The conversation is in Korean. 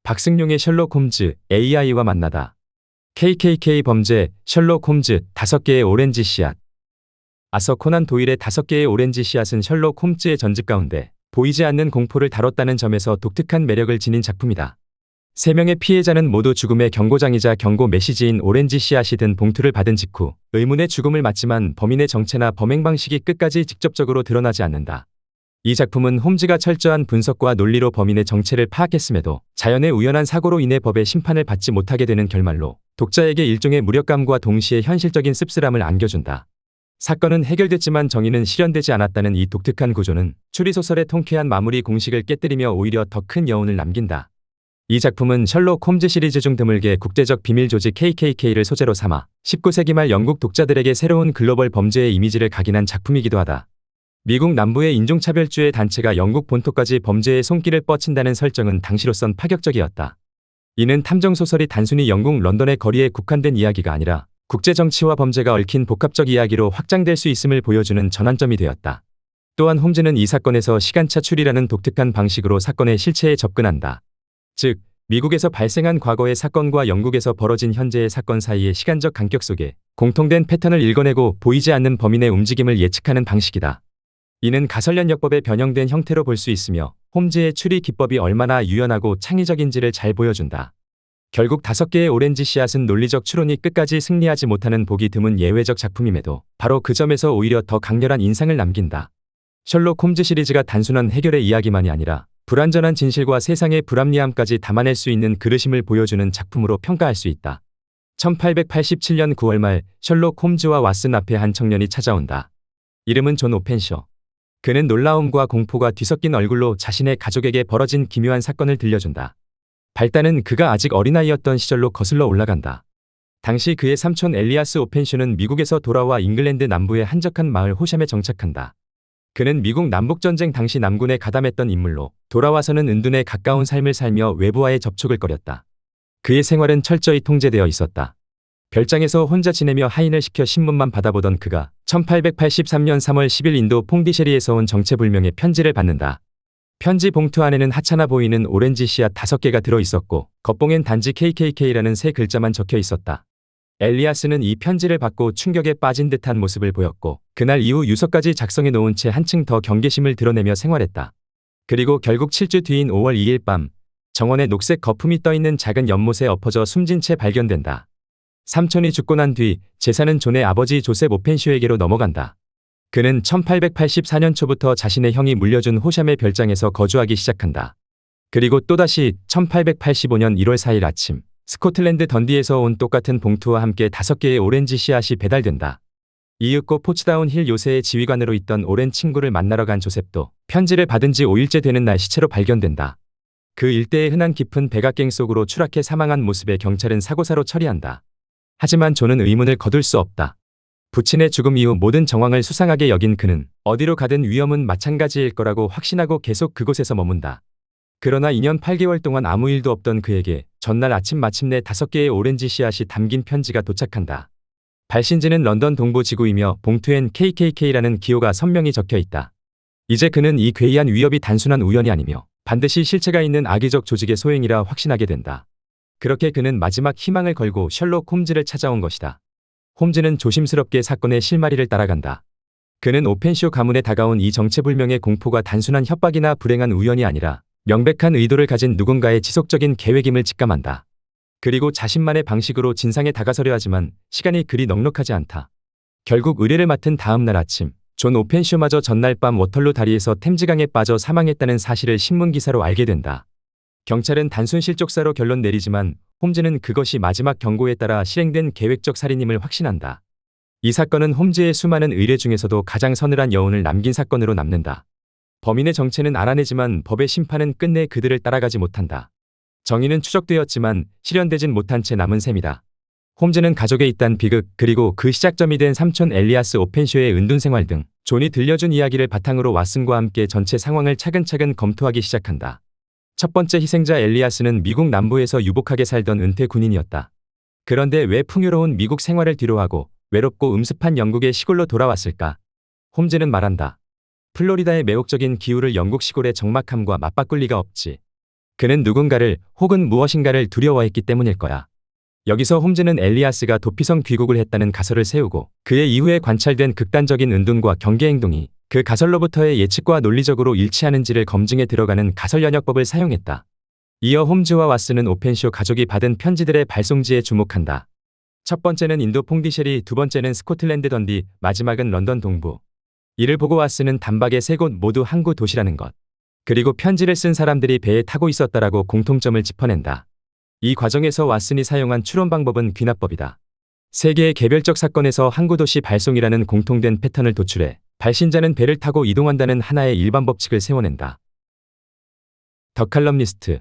박승용의 셜록 홈즈, AI와 만나다. KKK 범죄, 셜록 홈즈, 5개의 오렌지 씨앗. 아서 코난 도일의 5개의 오렌지 씨앗은 셜록 홈즈의 전집 가운데 보이지 않는 공포를 다뤘다는 점에서 독특한 매력을 지닌 작품이다. 3명의 피해자는 모두 죽음의 경고장이자 경고 메시지인 오렌지 씨앗이 든 봉투를 받은 직후 의문의 죽음을 맞지만 범인의 정체나 범행 방식이 끝까지 직접적으로 드러나지 않는다. 이 작품은 홈즈가 철저한 분석과 논리로 범인의 정체를 파악했음에도 자연의 우연한 사고로 인해 법의 심판을 받지 못하게 되는 결말로 독자에게 일종의 무력감과 동시에 현실적인 씁쓸함을 안겨준다. 사건은 해결됐지만 정의는 실현되지 않았다는 이 독특한 구조는 추리소설의 통쾌한 마무리 공식을 깨뜨리며 오히려 더 큰 여운을 남긴다. 이 작품은 셜록 홈즈 시리즈 중 드물게 국제적 비밀 조직 KKK를 소재로 삼아 19세기 말 영국 독자들에게 새로운 글로벌 범죄의 이미지를 각인한 작품이기도 하다. 미국 남부의 인종차별주의 단체가 영국 본토까지 범죄의 손길을 뻗친다는 설정은 당시로선 파격적이었다. 이는 탐정소설이 단순히 영국 런던의 거리에 국한된 이야기가 아니라 국제정치와 범죄가 얽힌 복합적 이야기로 확장될 수 있음을 보여주는 전환점이 되었다. 또한 홈즈는 이 사건에서 시간차 추리라는 독특한 방식으로 사건의 실체에 접근한다. 즉, 미국에서 발생한 과거의 사건과 영국에서 벌어진 현재의 사건 사이의 시간적 간격 속에 공통된 패턴을 읽어내고 보이지 않는 범인의 움직임을 예측하는 방식이다. 이는 가설련역법의 변형된 형태로 볼 수 있으며 홈즈의 추리 기법이 얼마나 유연하고 창의적인지를 잘 보여준다. 결국 5개의 오렌지 씨앗은 논리적 추론이 끝까지 승리하지 못하는 보기 드문 예외적 작품임에도 바로 그 점에서 오히려 더 강렬한 인상을 남긴다. 셜록 홈즈 시리즈가 단순한 해결의 이야기만이 아니라 불완전한 진실과 세상의 불합리함까지 담아낼 수 있는 그르심을 보여주는 작품으로 평가할 수 있다. 1887년 9월 말 셜록 홈즈와 왓슨 앞에 한 청년이 찾아온다. 이름은 존 오펜셔. 그는 놀라움과 공포가 뒤섞인 얼굴로 자신의 가족에게 벌어진 기묘한 사건을 들려준다. 발단은 그가 아직 어린아이였던 시절로 거슬러 올라간다. 당시 그의 삼촌 엘리아스 오펜쇼는 미국에서 돌아와 잉글랜드 남부의 한적한 마을 호샴에 정착한다. 그는 미국 남북전쟁 당시 남군에 가담했던 인물로 돌아와서는 은둔에 가까운 삶을 살며 외부와의 접촉을 꺼렸다. 그의 생활은 철저히 통제되어 있었다. 별장에서 혼자 지내며 하인을 시켜 신문만 받아보던 그가 1883년 3월 10일 인도 퐁디셰리에서 온 정체불명의 편지를 받는다. 편지 봉투 안에는 하찮아 보이는 오렌지 씨앗 5개가 들어있었고 겉봉엔 단지 KKK라는 3글자만 적혀 있었다. 엘리아스는 이 편지를 받고 충격에 빠진 듯한 모습을 보였고 그날 이후 유서까지 작성해 놓은 채 한층 더 경계심을 드러내며 생활했다. 그리고 결국 7주 뒤인 5월 2일 밤 정원에 녹색 거품이 떠있는 작은 연못에 엎어져 숨진 채 발견된다. 삼촌이 죽고 난 뒤 재산은 존의 아버지 조셉 오펜쇼에게로 넘어간다. 그는 1884년 초부터 자신의 형이 물려준 호샴의 별장에서 거주하기 시작한다. 그리고 또다시 1885년 1월 4일 아침 스코틀랜드 던디에서 온 똑같은 봉투와 함께 5개의 오렌지 씨앗이 배달된다. 이윽고 포츠다운 힐 요새의 지휘관으로 있던 오랜 친구를 만나러 간 조셉도 편지를 받은 지 5일째 되는 날 시체로 발견된다. 그 일대의 흔한 깊은 백악갱 속으로 추락해 사망한 모습에 경찰은 사고사로 처리한다. 하지만 존은 의문을 거둘 수 없다. 부친의 죽음 이후 모든 정황을 수상하게 여긴 그는 어디로 가든 위험은 마찬가지일 거라고 확신하고 계속 그곳에서 머문다. 그러나 2년 8개월 동안 아무 일도 없던 그에게 전날 아침 마침내 5개의 오렌지 씨앗이 담긴 편지가 도착한다. 발신지는 런던 동부 지구이며 봉투엔 KKK라는 기호가 선명히 적혀 있다. 이제 그는 이 괴이한 위협이 단순한 우연이 아니며 반드시 실체가 있는 악의적 조직의 소행이라 확신하게 된다. 그렇게 그는 마지막 희망을 걸고 셜록 홈즈를 찾아온 것이다. 홈즈는 조심스럽게 사건의 실마리를 따라간다. 그는 오펜쇼 가문에 다가온 이 정체불명의 공포가 단순한 협박이나 불행한 우연이 아니라 명백한 의도를 가진 누군가의 지속적인 계획임을 직감한다. 그리고 자신만의 방식으로 진상에 다가서려 하지만 시간이 그리 넉넉하지 않다. 결국 의뢰를 맡은 다음 날 아침 존 오펜쇼마저 전날 밤 워털루 다리에서 템즈강에 빠져 사망했다는 사실을 신문기사로 알게 된다. 경찰은 단순 실족사로 결론 내리지만 홈즈는 그것이 마지막 경고에 따라 실행된 계획적 살인임을 확신한다. 이 사건은 홈즈의 수많은 의뢰 중에서도 가장 서늘한 여운을 남긴 사건으로 남는다. 범인의 정체는 알아내지만 법의 심판은 끝내 그들을 따라가지 못한다. 정의는 추적되었지만 실현되진 못한 채 남은 셈이다. 홈즈는 가족에 있단 비극 그리고 그 시작점이 된 삼촌 엘리아스 오펜쇼의 은둔 생활 등 존이 들려준 이야기를 바탕으로 왓슨과 함께 전체 상황을 차근차근 검토하기 시작한다. 첫 번째 희생자 엘리아스는 미국 남부에서 유복하게 살던 은퇴 군인이었다. 그런데 왜 풍요로운 미국 생활을 뒤로하고 외롭고 음습한 영국의 시골로 돌아왔을까? 홈즈는 말한다. 플로리다의 매혹적인 기후를 영국 시골의 적막함과 맞바꿀 리가 없지. 그는 누군가를 혹은 무엇인가를 두려워했기 때문일 거야. 여기서 홈즈는 엘리아스가 도피성 귀국을 했다는 가설을 세우고 그의 이후에 관찰된 극단적인 은둔과 경계 행동이 그 가설로부터의 예측과 논리적으로 일치하는지를 검증해 들어가는 가설 연역법을 사용했다. 이어 홈즈와 왓슨은 오펜쇼 가족이 받은 편지들의 발송지에 주목한다. 첫 번째는 인도 퐁디셰리, 두 번째는 스코틀랜드 던디, 마지막은 런던 동부. 이를 보고 왓슨은 단박에 세 곳 모두 항구 도시라는 것. 그리고 편지를 쓴 사람들이 배에 타고 있었다라고 공통점을 짚어낸다. 이 과정에서 왓슨이 사용한 추론 방법은 귀납법이다. 세 개의 개별적 사건에서 항구 도시 발송이라는 공통된 패턴을 도출해 발신자는 배를 타고 이동한다는 하나의 일반 법칙을 세워낸다. 더 칼럼니스트